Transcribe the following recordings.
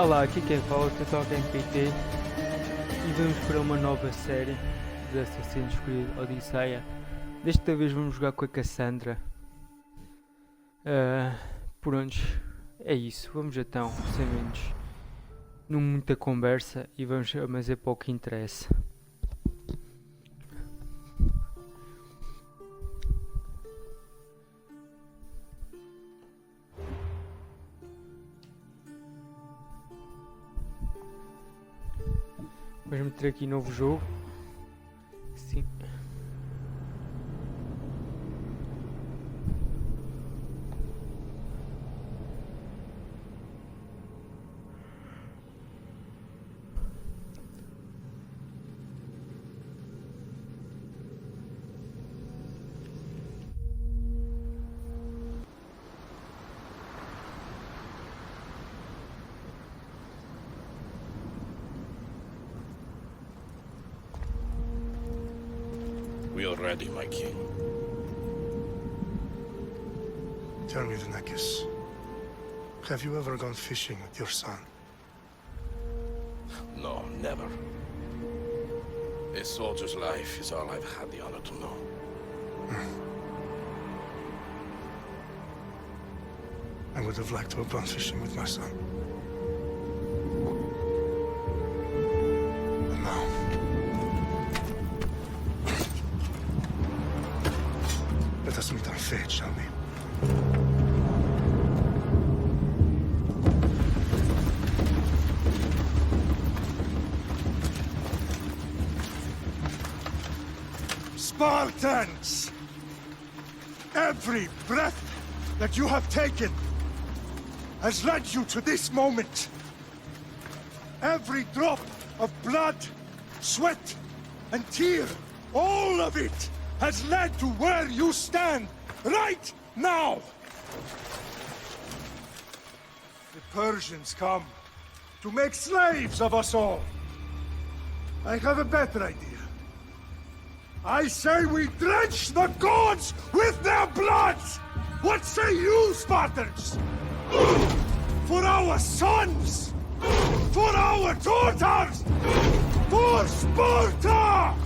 Olá, aqui quem fala é o Total PT e vamos para uma nova série de Assassin's Creed Odyssey. Desta vez vamos jogar com a Cassandra. Por onde é isso, vamos então, sem menos, não muita conversa e vamos, mas é para o que interessa. Vamos meter aqui novo jogo. Sim. We are ready, my king. Tell me, Denakis, have you ever gone fishing with your son? No, never. A soldier's life is all I've had the honor to know. I would have liked to have gone fishing with my son. But now... Let us meet on fate, shall we? Spartans! Every breath that you have taken has led you to this moment. Every drop of blood, sweat, and tear, all of it has led to where you stand right now. The Persians come to make slaves of us all. I have a better idea. I say we drench the gods with their blood! What say you, Spartans? For our sons! For our daughters! For Sparta!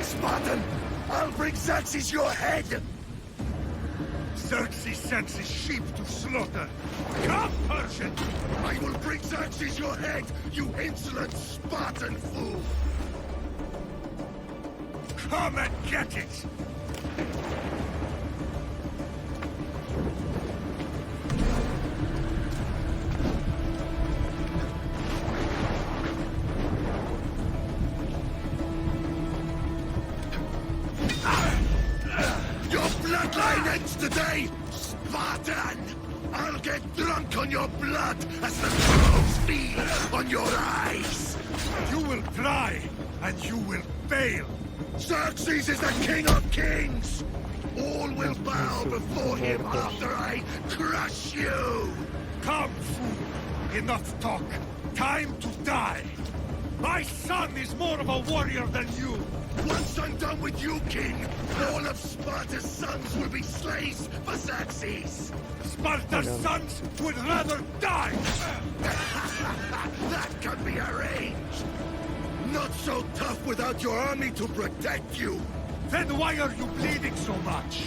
Spartan! I'll bring Xerxes your head! Xerxes sends his sheep to slaughter. Come, Persian! I will bring Xerxes your head, you insolent Spartan fool! Come and get it! Today, Spartan! I'll get drunk on your blood as the crows feed on your eyes! You will try, and you will fail! Xerxes is the king of kings! All will bow before him after I crush you! Come, fool! Enough talk! Time to die! My son is more of a warrior than you! Once I'm done with you, king, all of Sparta's sons will be slaves for Xerxes! Sparta's sons would rather die! That can be arranged! Not so tough without your army to protect you! Then why are you bleeding so much?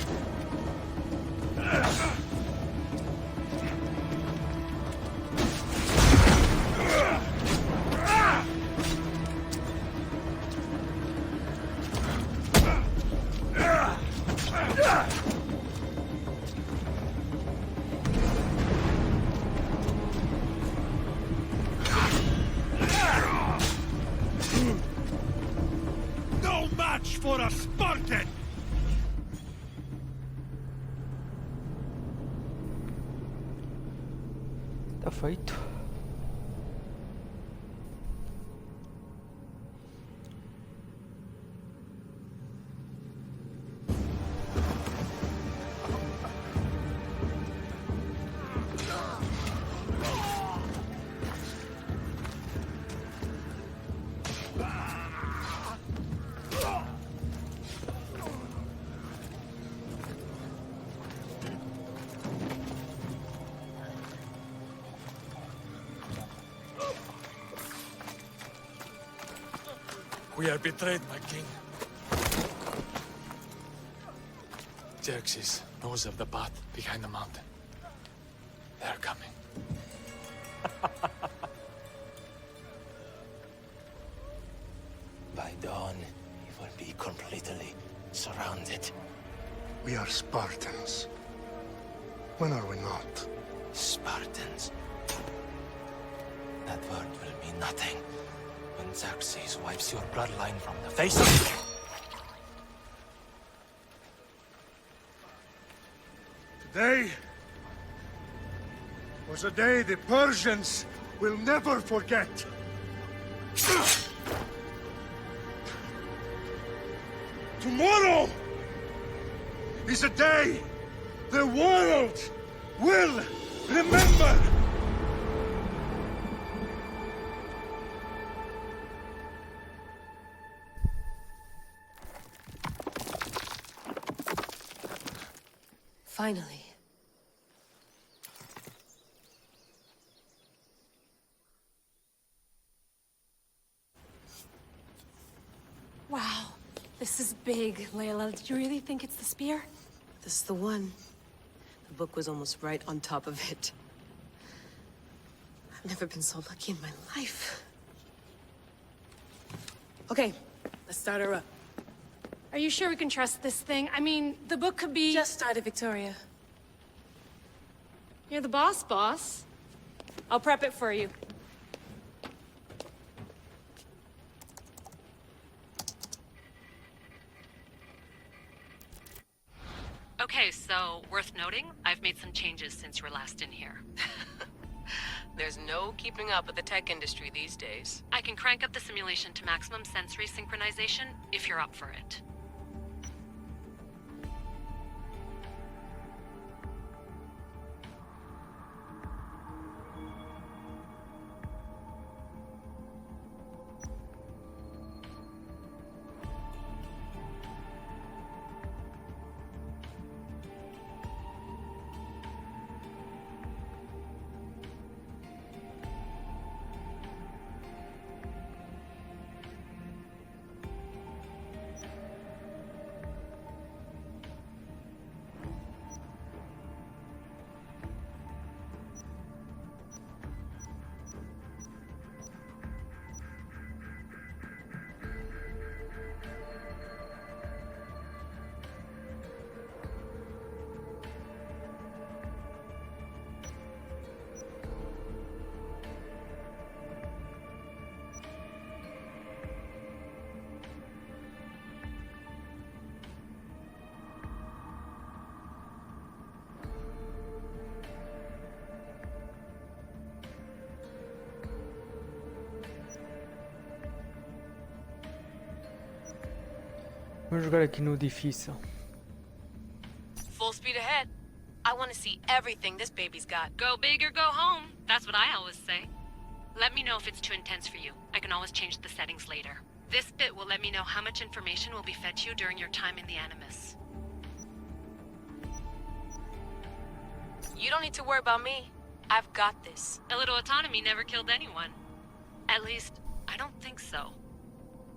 No match for a Spartan! Tá feito. We are betrayed, my king. Xerxes knows of the path behind the mountain. They're coming. By dawn, we will be completely surrounded. We are Spartans. When are we not? Spartans. That word will mean nothing when Xerxes wipes your bloodline from the face of the... Today was a day the Persians will never forget. Tomorrow is a day the world will remember. Finally. Wow, this is big, Layla. Did you really think it's the spear? This is the one. The book was almost right on top of it. I've never been so lucky in my life. Okay, let's start her up. Are you sure we can trust this thing? I mean, the book could be... Just started, Victoria. You're the boss. I'll prep it for you. Okay, so worth noting, I've made some changes since you were last in here. There's no keeping up with the tech industry these days. I can crank up the simulation to maximum sensory synchronization if you're up for it. Vamos jogar aqui no difícil. Full speed ahead. I want to see everything this baby's got. Go big or go home. That's what I always say. Let me know if it's too intense for you. I can always change the settings later. This bit will let me know how much information will be fed to you during your time in the Animus. You don't need to worry about me. I've got this. A little autonomy never killed anyone. At least, I don't think so.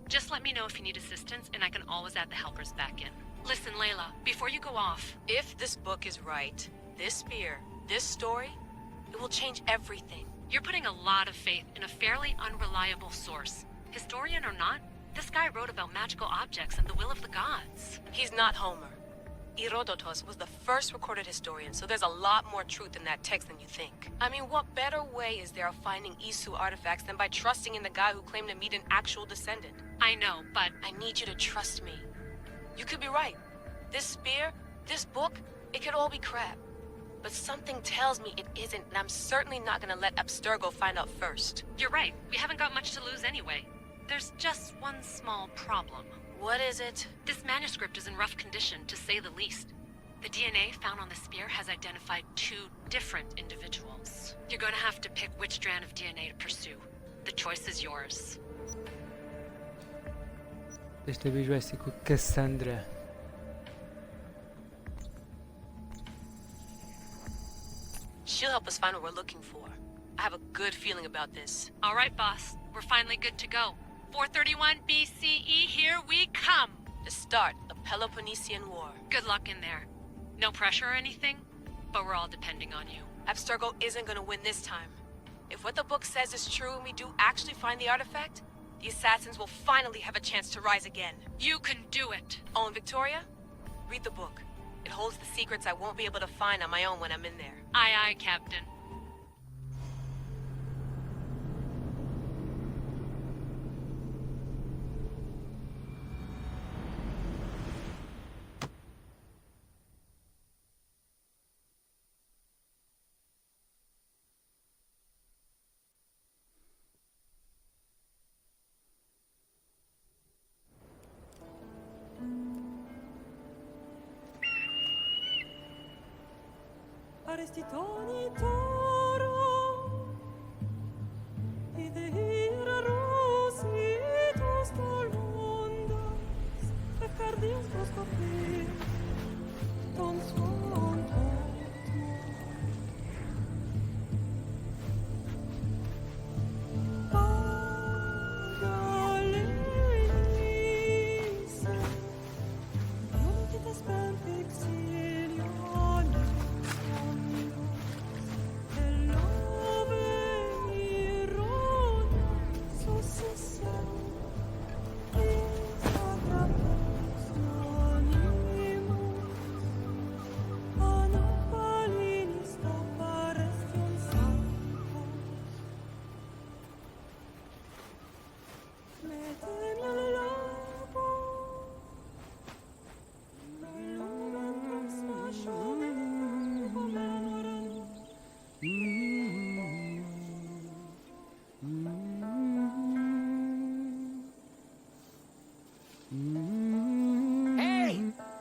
Just let me know if you need assistance, and I can always add the helpers back in. Listen, Layla, before you go off... If this book is right, this spear, this story, it will change everything. You're putting a lot of faith in a fairly unreliable source. Historian or not, this guy wrote about magical objects and the will of the gods. He's not Homer. Herodotus was the first recorded historian, so there's a lot more truth in that text than you think. I mean, what better way is there of finding Isu artifacts than by trusting in the guy who claimed to meet an actual descendant? I know, but... I need you to trust me. You could be right. This spear, this book, it could all be crap. But something tells me it isn't, and I'm certainly not gonna let Abstergo find out first. You're right. We haven't got much to lose anyway. There's just one small problem. What is it? This manuscript is in rough condition, to say the least. The DNA found on the spear has identified 2 different individuals. You're gonna have to pick which strand of DNA to pursue. The choice is yours. Desta vez vai ser com a Cassandra. She'll help us find what we're looking for. I have a good feeling about this. All right, boss. We're finally good to go. 431 BCE, here we come! The start of Peloponnesian War. Good luck in there. No pressure or anything, but we're all depending on you. Abstergo isn't gonna win this time. If what the book says is true and we do actually find the artifact, the assassins will finally have a chance to rise again. You can do it! Oh, and Victoria? Read the book. It holds the secrets I won't be able to find on my own when I'm in there. Aye, aye, Captain. Arestitoni toro, idehira rositus tolmondas, efcardius proscopir, ton suon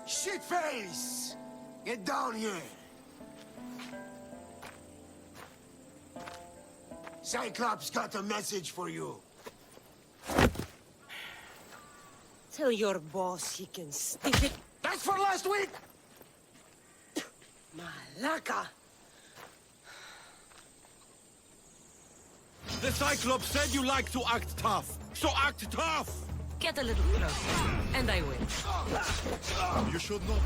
Shitface! Get down here! Cyclops got a message for you. Tell your boss he can stick it. That's for last week! Malaka! The Cyclops said you like to act tough, so act tough! Get a little closer, and I will. You should know.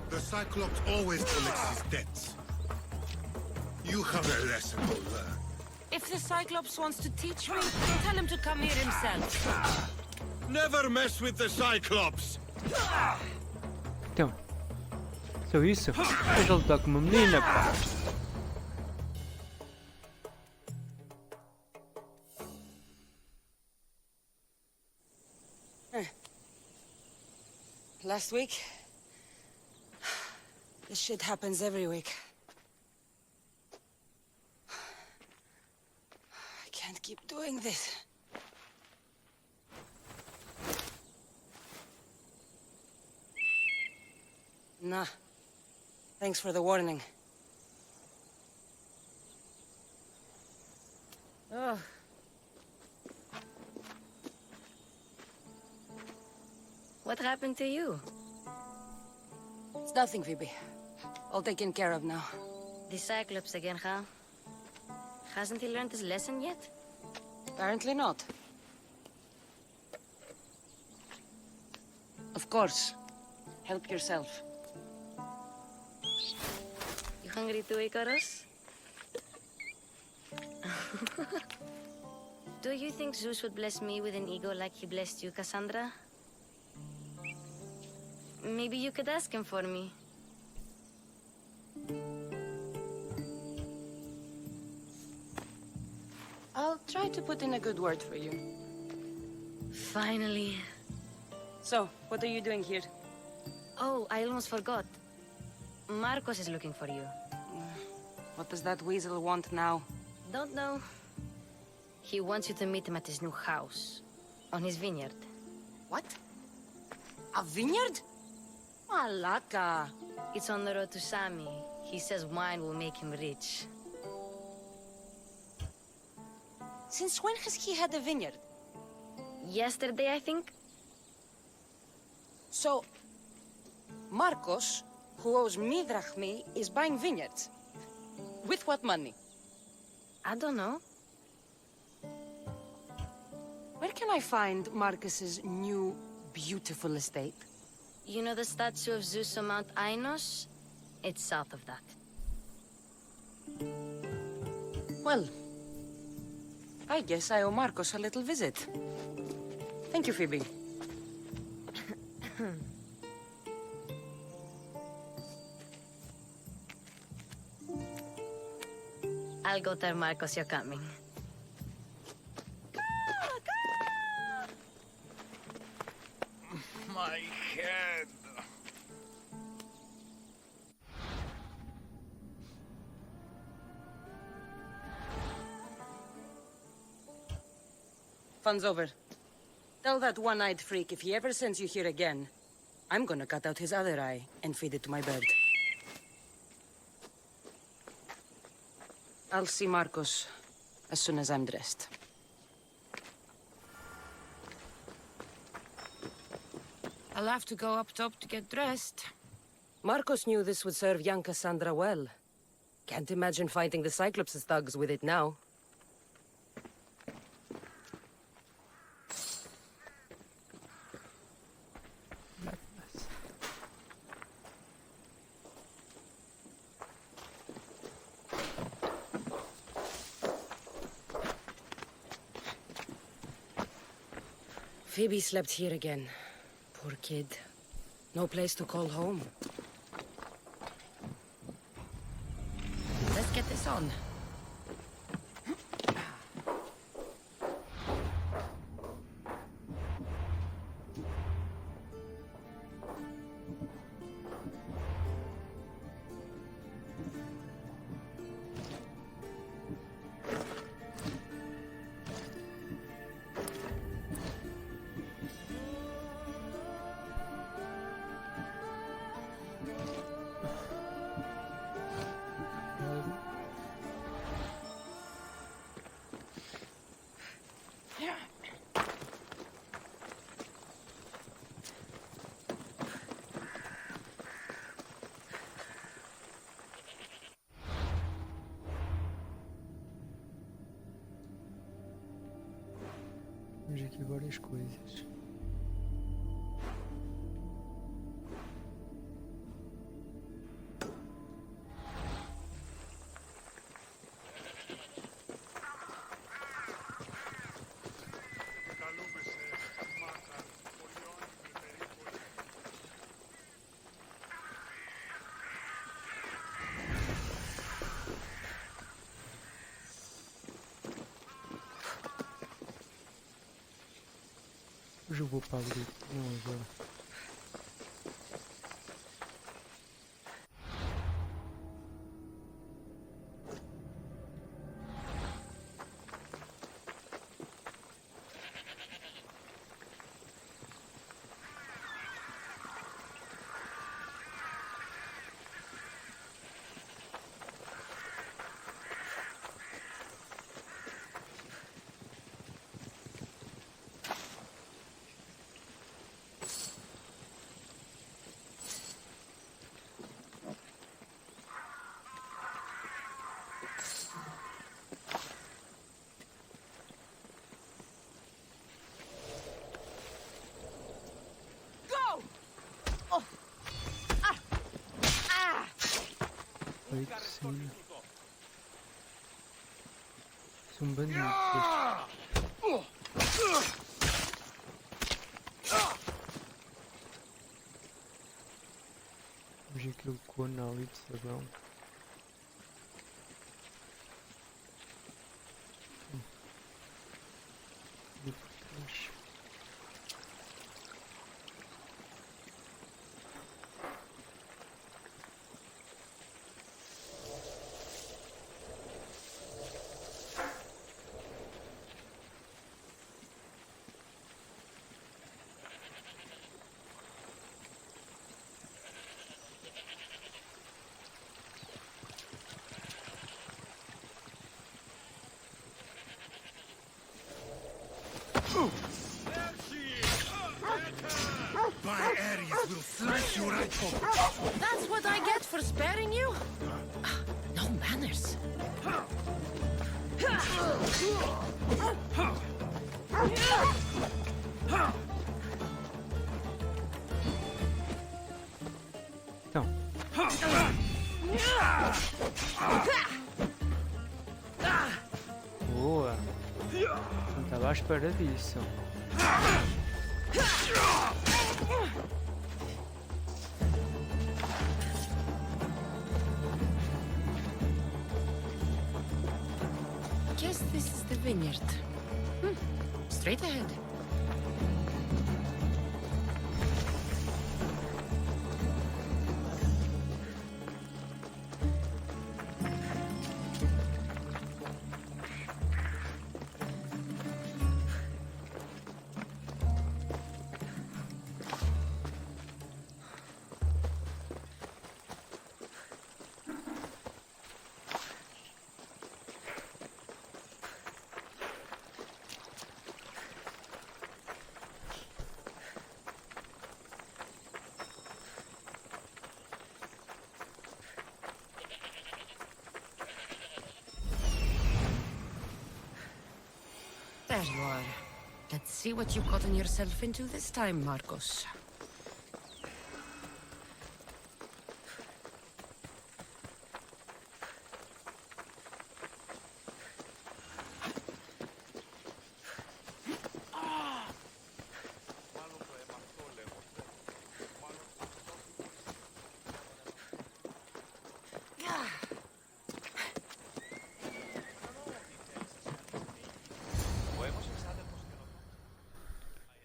The Cyclops always collects his debts. You have a lesson to learn. If the Cyclops wants to teach me, tell him to come here himself. Never mess with the Cyclops! Então, só isso? Deixa eu lutar com uma menina, pá. Last week? This shit happens every week. I can't keep doing this. Nah. Thanks for the warning. Oh. What happened to you? It's nothing, Phoebe. All taken care of now. The Cyclops again, huh? Hasn't he learned his lesson yet? Apparently not. Of course. Help yourself. You hungry too, Icarus? Do you think Zeus would bless me with an ego like he blessed you, Cassandra? Maybe you could ask him for me. I'll try to put in a good word for you. Finally. So, what are you doing here? Oh, I almost forgot. Marcos is looking for you. What does that weasel want now? Don't know. He wants you to meet him at his new house. On his vineyard. What? A vineyard? Malaka. It's on the road to Sami. He says wine will make him rich. Since when has he had a vineyard? Yesterday, I think? So, Marcos, who owes me drachmi, is buying vineyards. With what money? I don't know. Where can I find Marcus's new, beautiful estate? You know the statue of Zeus on Mount Ainos? It's south of that. Well, I guess I owe Marcos a little visit. Thank you, Phoebe. I'll go tell Marcos you're coming. My head. Fun's over. Tell that one-eyed freak if he ever sends you here again, I'm gonna cut out his other eye and feed it to my bird. I'll see Marcos as soon as I'm dressed. I'll have to go up top to get dressed. Marcos knew this would serve young Cassandra well. Can't imagine fighting the Cyclops' thugs with it now. Phoebe slept here again. Poor kid. No place to call home. Let's get this on. Temos aqui várias coisas. Hoje eu vou para abrir, não agora. medicina. São bandidos estes. Veja aquilo com análise de sabão. E por trás. My Ares will slice you right open. That's what I get for sparing you? No manners. Então. Boa. Não estava à espera disso. Guess this is the vineyard. Straight ahead. There you are. Let's see what you've gotten yourself into this time, Marcos.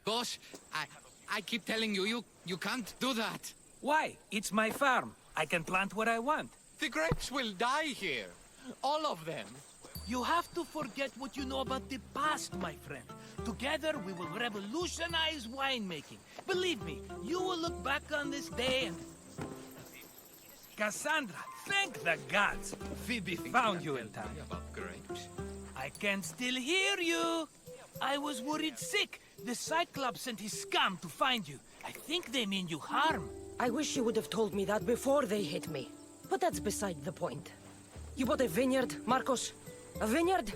Gosh, I keep telling you, you can't do that. Why? It's my farm. I can plant what I want. The grapes will die here. All of them. You have to forget what you know about the past, my friend. Together, we will revolutionize winemaking. Believe me, you will look back on this day and... Cassandra, thank the gods. Phoebe found you in time. About grapes. I can still hear you. I was worried sick. The Cyclops sent his scum to find you. I think they mean you harm. I wish you would have told me that before they hit me. But that's beside the point. You bought a vineyard, Marcos? A vineyard?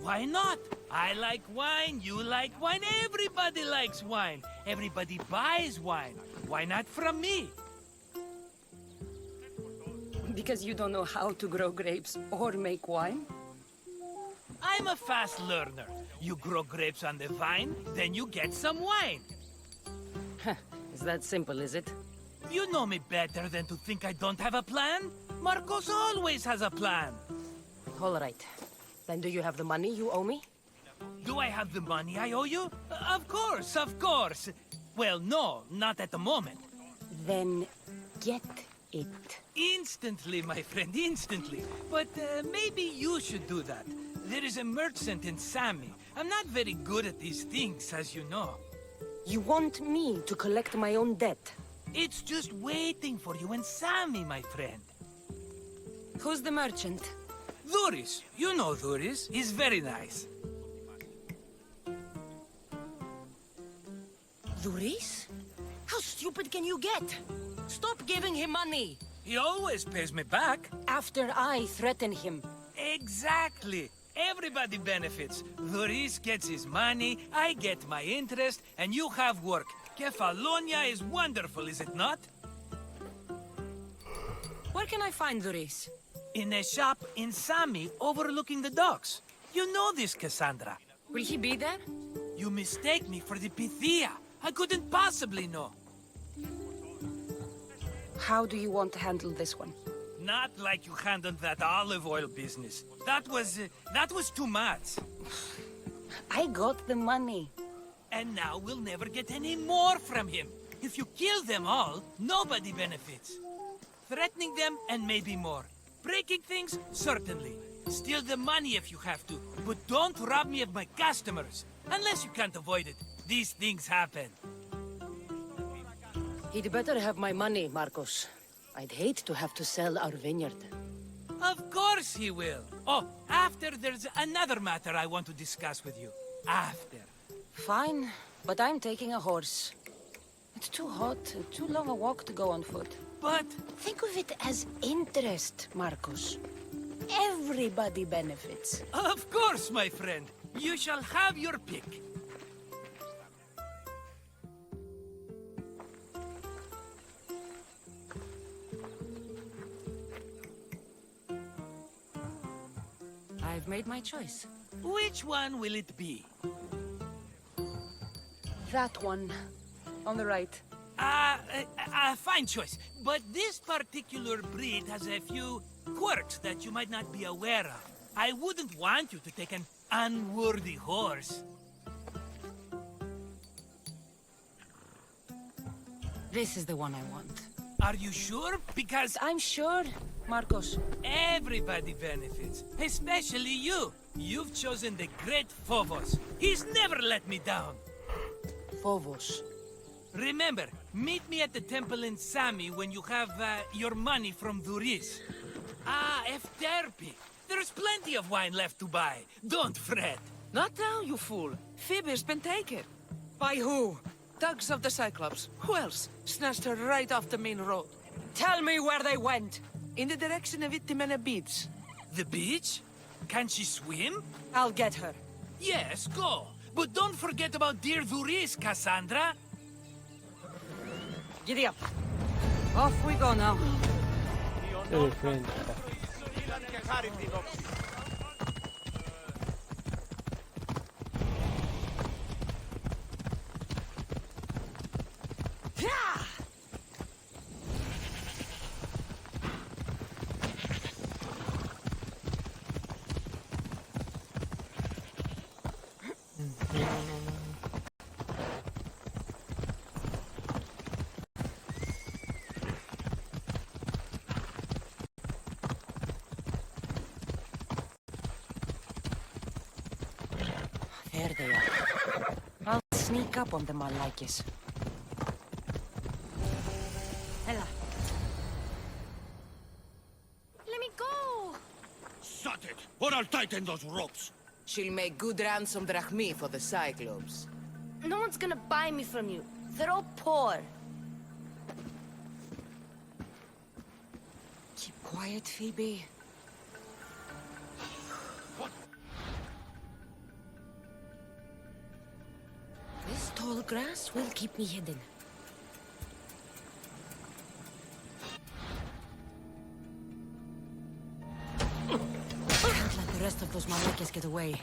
Why not? I like wine, you like wine, everybody likes wine. Everybody buys wine. Why not from me? Because you don't know how to grow grapes or make wine? I'm a fast learner. You grow grapes on the vine, then you get some wine. Is that simple, is it? You know me better than to think I don't have a plan. Marcos always has a plan. All right. Then do you have the money you owe me? Do I have the money I owe you? Of course, of course. Well, no, not at the moment. Then get it. Instantly, my friend, instantly. But maybe you should do that. There is a merchant in Sami. I'm not very good at these things, as you know. You want me to collect my own debt? It's just waiting for you in Sami, my friend. Who's the merchant? Dhuris. You know Dhuris. He's very nice. Dhuris? How stupid can you get? Stop giving him money! He always pays me back. After I threaten him. Exactly. Everybody benefits. Dhuris gets his money, I get my interest, and you have work. Kefalonia is wonderful, is it not? Where can I find the race? In a shop in Sami overlooking the docks. You know this, Cassandra. Will he be there? You mistake me for the Pythia. I couldn't possibly know. How do you want to handle this one? Not like you handled that olive oil business. That was too much. I got the money. And now we'll never get any more from him. If you kill them all, nobody benefits. Threatening them, and maybe more. Breaking things, certainly. Steal the money if you have to, but don't rob me of my customers. Unless you can't avoid it. These things happen. He'd better have my money, Marcos. I'd hate to have to sell our vineyard. Of course he will. Oh, after there's another matter I want to discuss with you. After. Fine, but I'm taking a horse. It's too hot and too long a walk to go on foot. But... think of it as interest, Marcos. Everybody benefits. Of course, my friend. You shall have your pick. I've made my choice. Which one will it be? That one. On the right. Fine choice. But this particular breed has a few quirks that you might not be aware of. I wouldn't want you to take an unworthy horse. This is the one I want. Are you sure? Because... I'm sure, Marcos. everybody benefits. Especially you. You've chosen the great Phobos. He's never let me down. Phobos. Remember, meet me at the temple in Sami when you have your money from Duris. Ah, Efterpi. There's plenty of wine left to buy. Don't fret. Not now, you fool. Phoebe's been taken. By who? Thugs of the Cyclops. Who else? Snatched her right off the main road. Tell me where they went. In the direction of Itimena Beach. The beach? Can she swim? I'll get her. Yes, go. But don't forget about dear Duris, Cassandra. Giddy up. Off we go now. Hey, friend. There they are. I'll sneak up on them, I like it. Ella. Let me go! Shut it, or I'll tighten those ropes. She'll make good ransom drachmi for the Cyclops. No one's gonna buy me from you. They're all poor. Keep quiet, Phoebe. This tall grass will keep me hidden. Can't let the rest of those Malakas get away.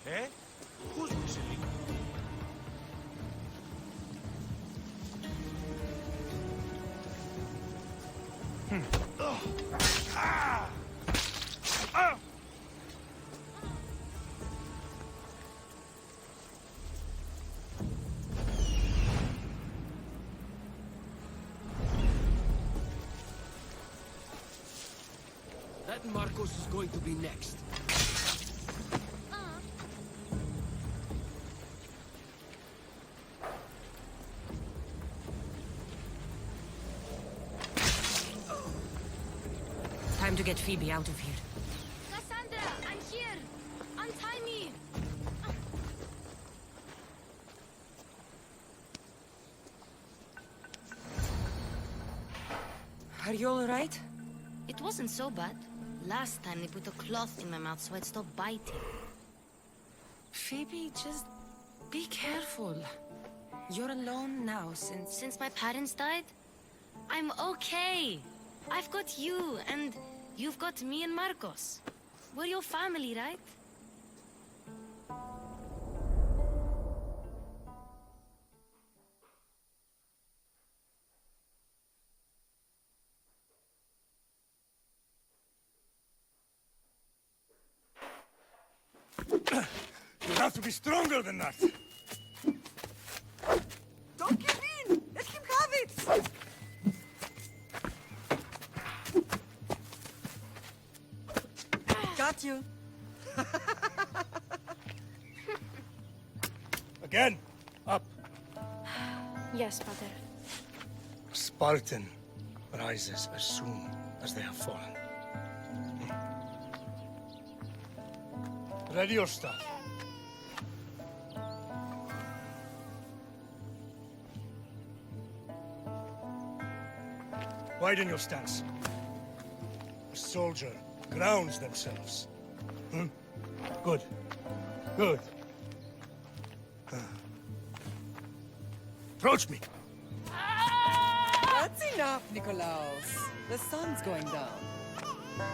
Eh? Who's whistling? That Marcos is going to be next. Time to get Phoebe out of here. Cassandra, I'm here! Untie me! Are you all right? It wasn't so bad. Last time they put a cloth in my mouth so I'd stop biting. Phoebe, just be careful. You're alone now Since my parents died? I'm okay. I've got you, and you've got me and Marcos. We're your family, right? You have to be stronger than that. Don't give in! Let him have it! Got you. Again, up. Yes, Pater. Spartan rises as soon as they have fallen. Ready your staff. Widen your stance. A soldier grounds themselves. Good. Good. Approach me. That's enough, Nikolaos. The sun's going down.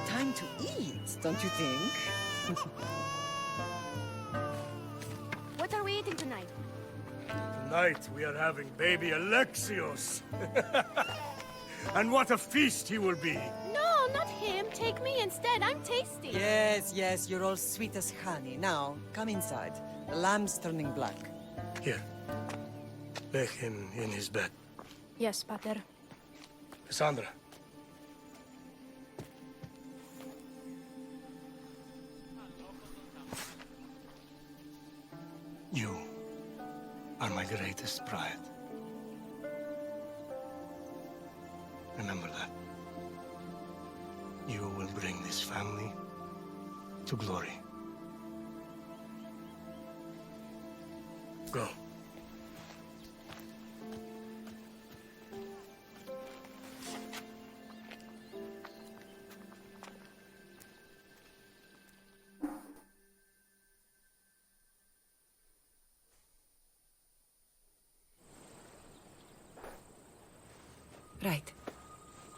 Time to eat, don't you think? What are we eating tonight? Tonight we are having baby Alexios. And what a feast he will be. No, not him. Take me instead. I'm tasty. Yes, yes, you're all sweet as honey. Now, come inside. The lamb's turning black. Here. Lay him in his bed. Yes, Pater. Cassandra. You are my greatest pride. Remember that. You will bring this family to glory. Go. Right.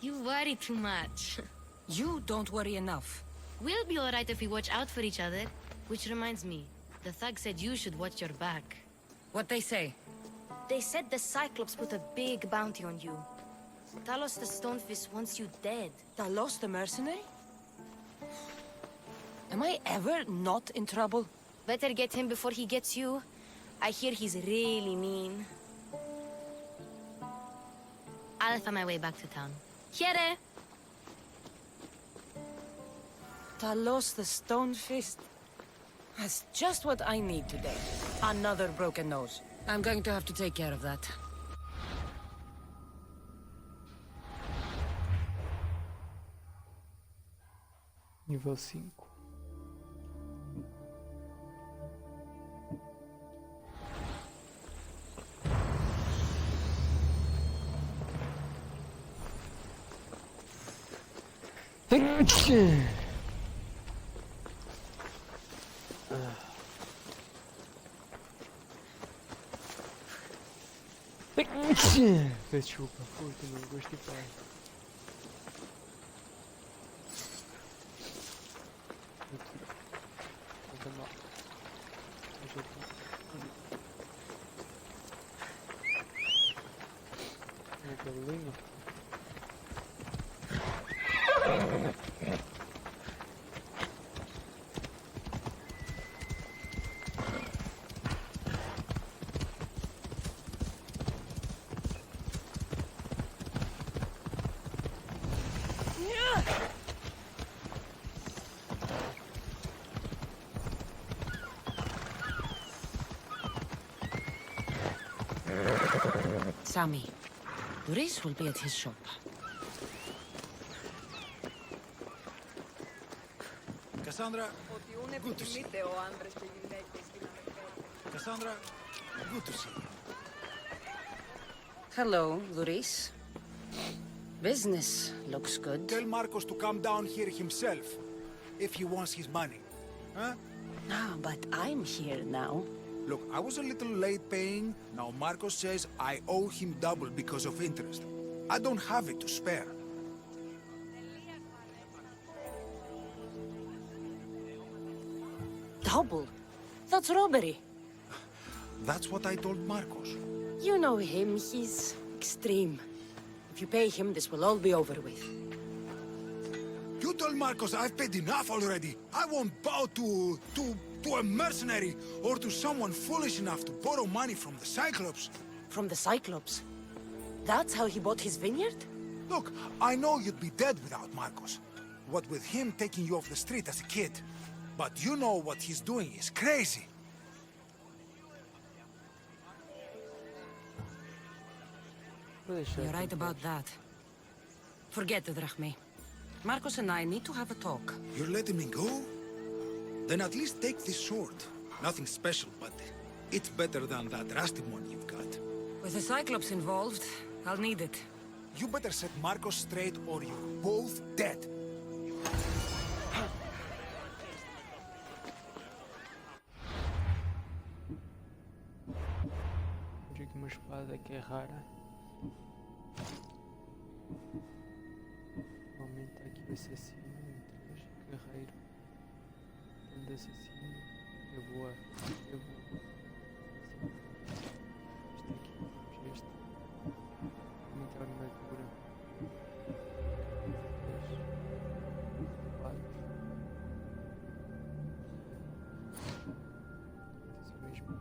You worry too much. You don't worry enough. We'll be alright if we watch out for each other. Which reminds me, the thug said you should watch your back. What they say? They said the Cyclops put a big bounty on you. Talos the Stonefist wants you dead. Talos the mercenary? Am I ever not in trouble? Better get him before he gets you. I hear he's really mean. I'll find my way back to town. Here! Talos the Stonefist? That's just what I need today. Another broken nose. I'm going to have to take care of that. Nível 5. Peço desculpa, puta, meu gosto de pai. Volta mal. Galinha. Sammy. Luis will be at his shop. Cassandra, good to see you. Cassandra, good to see you. Hello, Luis. Business looks good. Tell Marcos to come down here himself, if he wants his money. Huh? Ah, but I'm here now. Look, I was a little late paying. Now Marcos says I owe him double because of interest. I don't have it to spare. Double? That's robbery. That's what I told Marcos. You know him, he's extreme. If you pay him, this will all be over with. You told Marcos I've paid enough already. I won't bow to a mercenary or to someone foolish enough to borrow money from the Cyclops. From the Cyclops? That's how he bought his vineyard? Look, I know you'd be dead without Marcos. What with him taking you off the street as a kid. But you know what he's doing is crazy. You're right about that. Forget the drachme. Marcos and I need to have a talk. You're letting me go? Then at least take this sword. Nothing special, but it's better than that rusty one you've got. With the Cyclops involved, I'll need it. You better set Marcos straight or you're both dead. Temos aqui uma espada que é rara. Aumenta aqui o assassino, 3, guerreiro, tanto assassino, é boa, é boa. Este aqui, aumenta a armadura, 4, assim mesmo.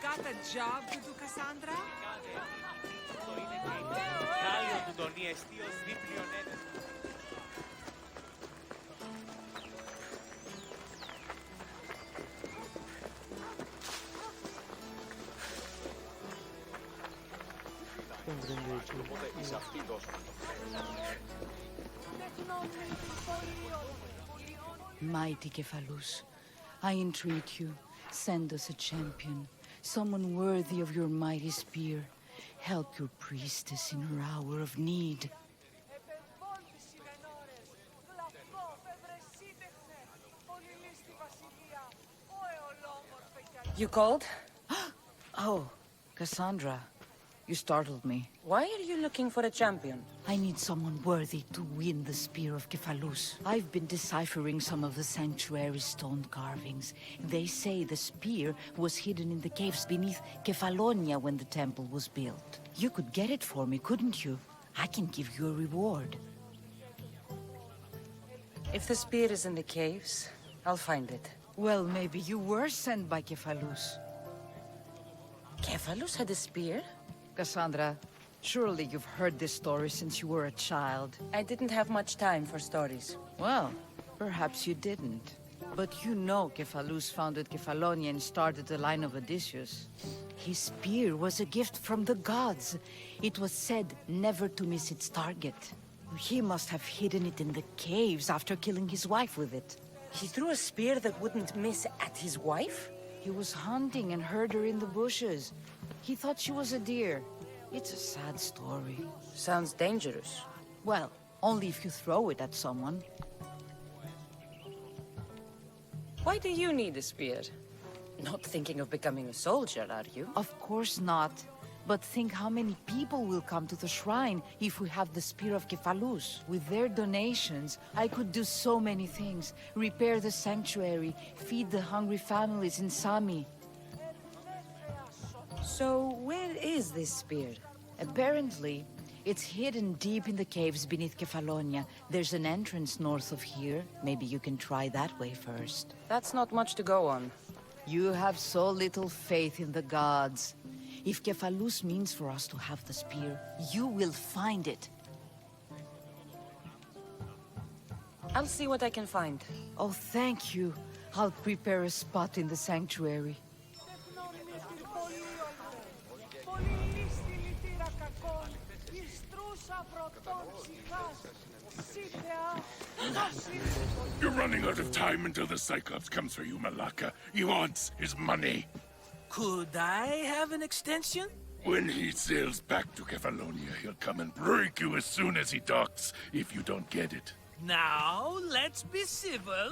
Got a job to do, Cassandra? Mighty Cephalus, I entreat you, send us a champion, someone worthy of your mighty spear. Help your priestess in her hour of need. You called? Oh, Cassandra, you startled me. Why are you looking for a champion? I need someone worthy to win the Spear of Cephalus. I've been deciphering some of the sanctuary's stone carvings. They say the spear was hidden in the caves beneath Kefalonia when the temple was built. You could get it for me, couldn't you? I can give you a reward. If the spear is in the caves, I'll find it. Well, maybe you were sent by Cephalus. Cephalus had a spear? Cassandra, surely you've heard this story since you were a child. I didn't have much time for stories. Well, perhaps you didn't. But you know Cephalus founded Kefalonia and started the line of Odysseus. His spear was a gift from the gods. It was said never to miss its target. He must have hidden it in the caves after killing his wife with it. He threw a spear that wouldn't miss at his wife? He was hunting and heard her in the bushes. He thought she was a deer. It's a sad story. Sounds dangerous. Well, only if you throw it at someone. Why do you need a spear? Not thinking of becoming a soldier, are you? Of course not. But think how many people will come to the shrine if we have the Spear of Cephalus. With their donations, I could do so many things. Repair the sanctuary, feed the hungry families in Sami. So, where is this spear? Apparently, it's hidden deep in the caves beneath Kefalonia. There's an entrance north of here. Maybe you can try that way first. That's not much to go on. You have so little faith in the gods. If Cephalus means for us to have the spear, you will find it. I'll see what I can find. Oh, thank you. I'll prepare a spot in the sanctuary. You're running out of time until the Cyclops comes for you, Malaka. He wants his money. Could I have an extension? When he sails back to Kefalonia, he'll come and break you as soon as he docks, if you don't get it. Now, let's be civil.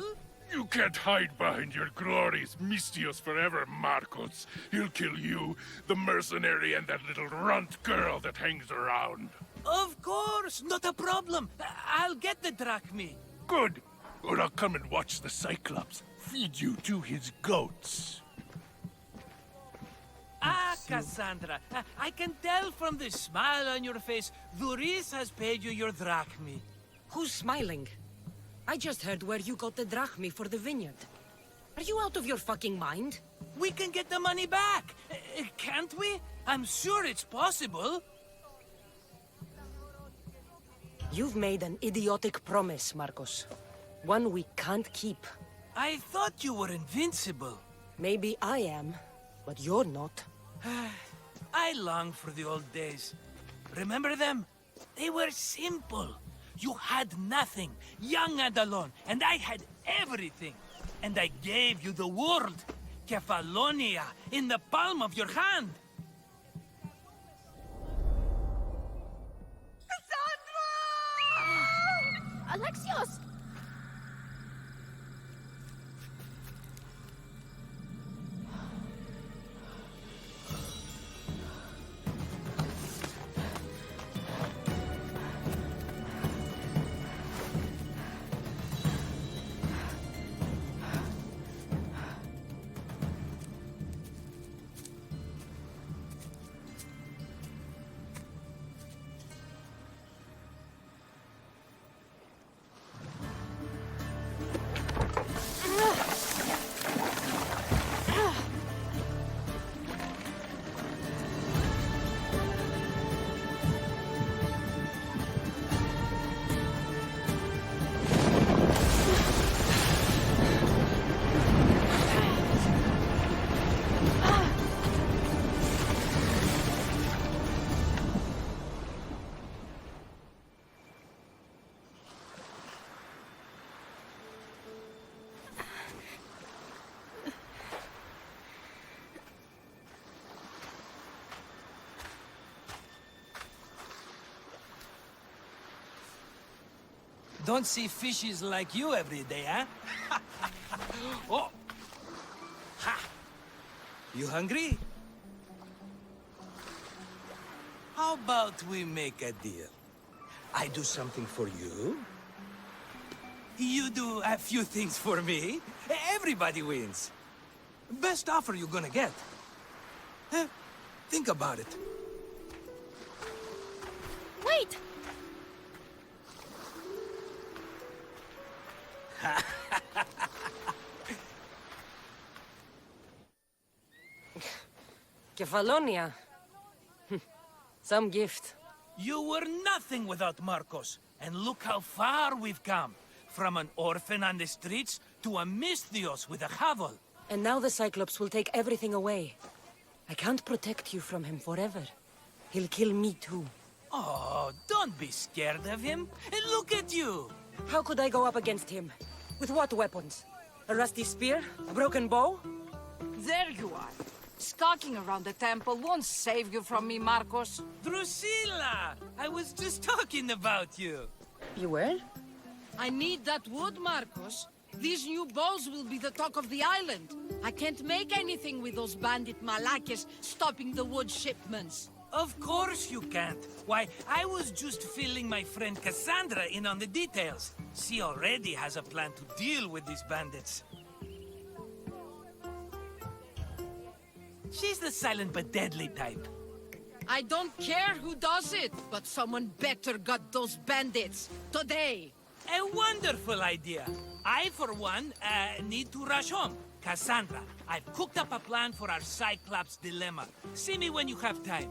You can't hide behind your glories, Mistios forever, Marcos. He'll kill you, the mercenary, and that little runt girl that hangs around. Of course, not a problem. I'll get the drachmi. Good. Or I'll come and watch the Cyclops feed you to his goats. Ah, Cassandra, I can tell from the smile on your face, Duris has paid you your drachmi. Who's smiling? I just heard where you got the drachmi for the vineyard. Are you out of your fucking mind? We can get the money back, can't we? I'm sure it's possible. You've made an idiotic promise, Marcos. One we can't keep. I thought you were invincible. Maybe I am, but you're not. I long for the old days. Remember them? They were simple. You had nothing, young and alone, and I had everything. And I gave you the world, Kefalonia, in the palm of your hand. Alexios! Don't see fishes like you every day, huh? Oh! Ha! You hungry? How about we make a deal? I do something for you. You do a few things for me. Everybody wins. Best offer you're gonna get. Think about it. Wait! Kefalonia. Some gift. You were nothing without Marcos, and look how far we've come. From an orphan on the streets to a Mistios with a hovel. And now the Cyclops will take everything away. I can't protect you from him forever. He'll kill me too. Oh, don't be scared of him. And look at you. How could I go up against him? With what weapons? A rusty spear? A broken bow? There you are. Skulking around the temple won't save you from me, Marcos. Drusilla! I was just talking about you. You were? I need that wood, Marcos. These new bows will be the talk of the island. I can't make anything with those bandit malakes stopping the wood shipments. Of course you can't. Why, I was just filling my friend Cassandra in on the details. She already has a plan to deal with these bandits. She's the silent but deadly type. I don't care who does it, but someone better got those bandits. Today. A wonderful idea. I, for one, need to rush home. Cassandra, I've cooked up a plan for our Cyclops dilemma. See me when you have time.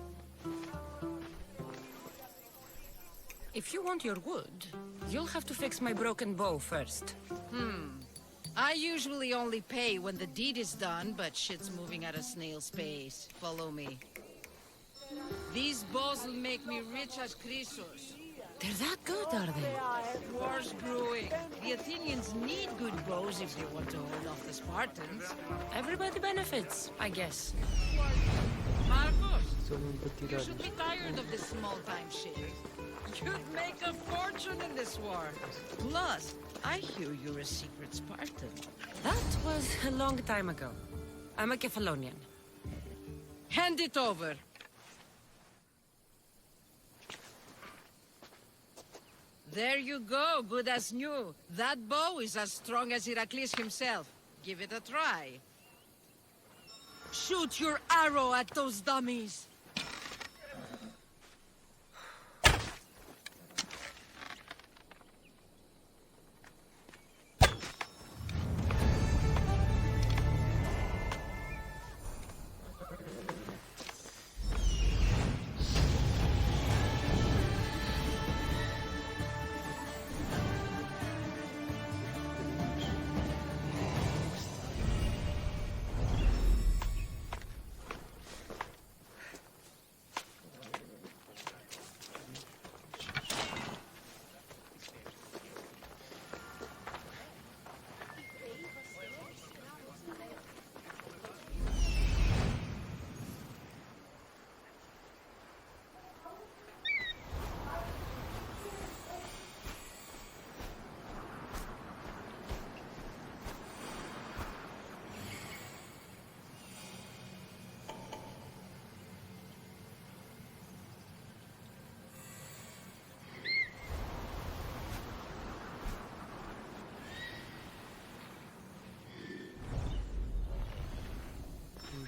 If you want your wood, you'll have to fix my broken bow first. I usually only pay when the deed is done, but shit's moving at a snail's pace. Follow me. These bows will make me rich as Chrysos. They're that good, are they? War's brewing. The Athenians need good bows if they want to hold off the Spartans. Everybody benefits, I guess. Marcos, Só mesmo para you tirar should be isto. tired of this small-time shit. You'd make a fortune in this war. Plus, I hear you're a secret Spartan. That was a long time ago. I'm a Kephalonian. Hand it over. There you go, good as new. That bow is as strong as Heracles himself. Give it a try. Shoot your arrow at those dummies.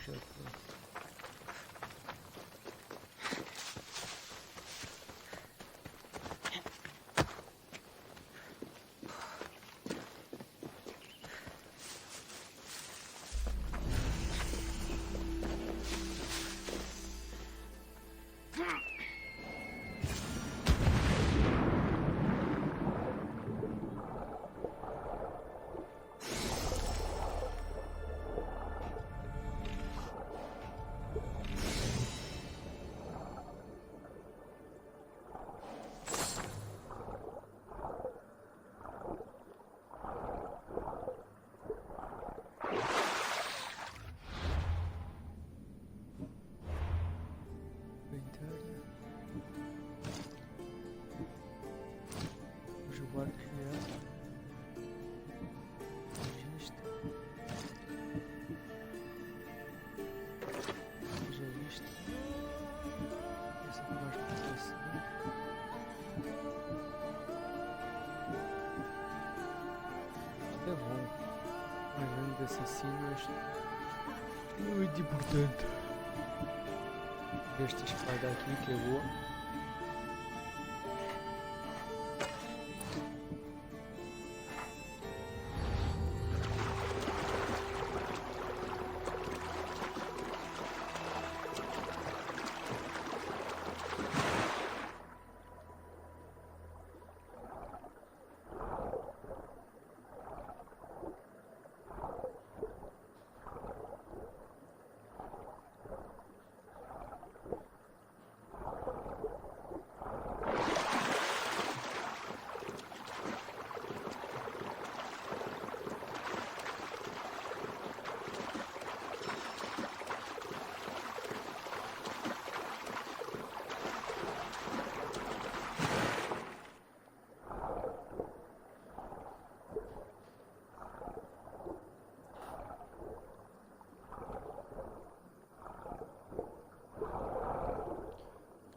Já foi. Jogar criança. Registro. Já viste? Essa parte da cidade. Isto é bom. Mas grande assassino é muito importante. Esta espada aqui que é boa.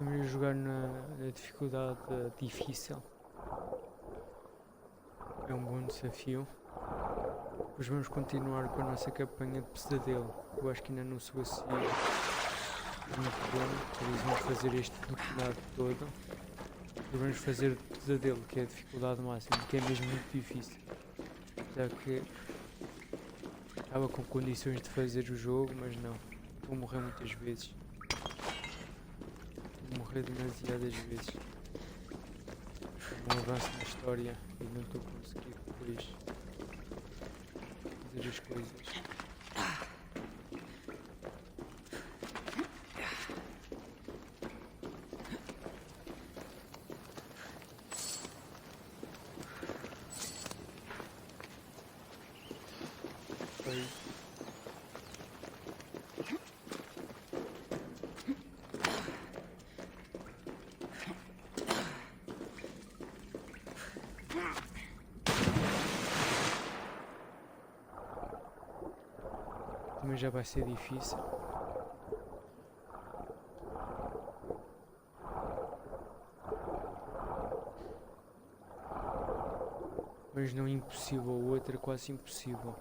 Vamos jogar na dificuldade difícil. É um bom desafio. Depois vamos continuar com a nossa campanha de pesadelo. Eu acho que ainda não sou assim muito bom, por isso vamos fazer este detonado todo. E vamos fazer pesadelo, que é a dificuldade máxima, que é mesmo muito difícil. Já que estava com condições de fazer o jogo, mas não. Vou morrer muitas vezes. Morrer demasiadas vezes. Um avanço na história e não estou a conseguir depois fazer as coisas. Também já vai ser difícil. Mas não impossível, o outro é quase impossível.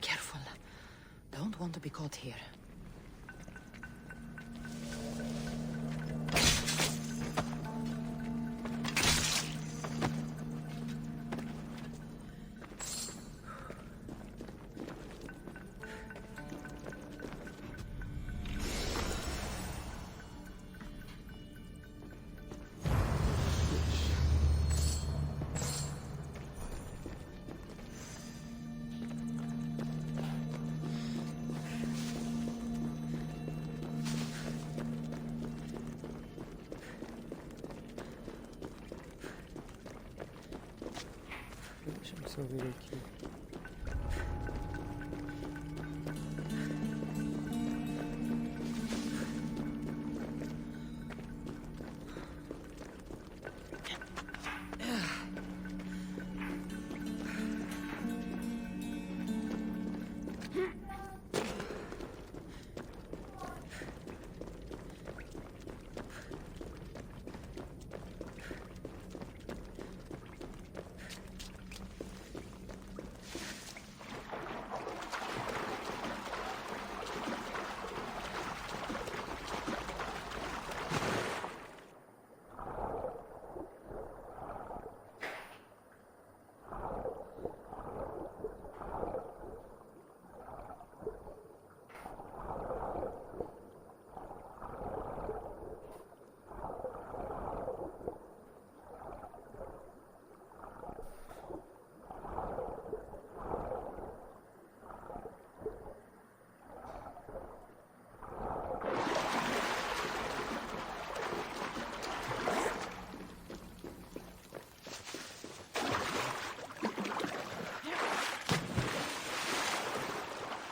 Careful. Don't want to be caught here. Deixa-me só ver aqui.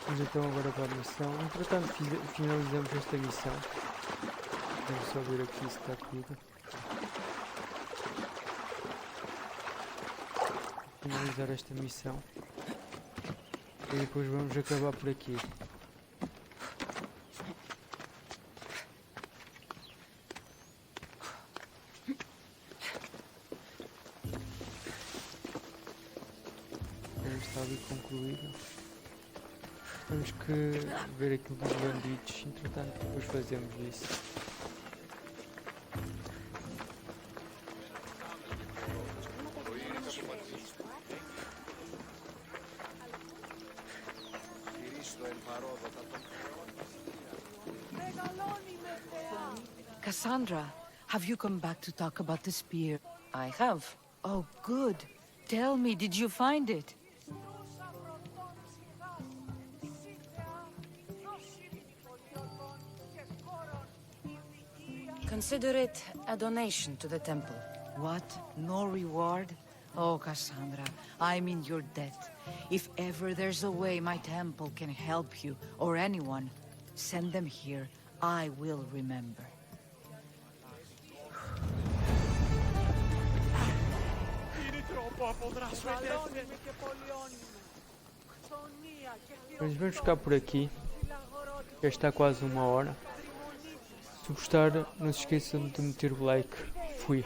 Vamos então agora para a missão. Entretanto, finalizamos esta missão. Vamos só ver aqui se está tudo. Finalizar esta missão. E depois vamos acabar por aqui. Está ali concluído. Temos que ver aquilo dos bandidos, entretanto depois fazemos isso. Cassandra, have you come back to talk about the spear? I have. Oh, good. Tell me, did you find it? Consider it a donation to the temple. What? No reward? Oh, Cassandra, I'm in your debt. If ever there's a way my temple can help you, or anyone, send them here. I will remember. Mas vamos ficar por aqui. Já está quase 1 hora. Se gostar, não se esqueçam de meter o like. Fui.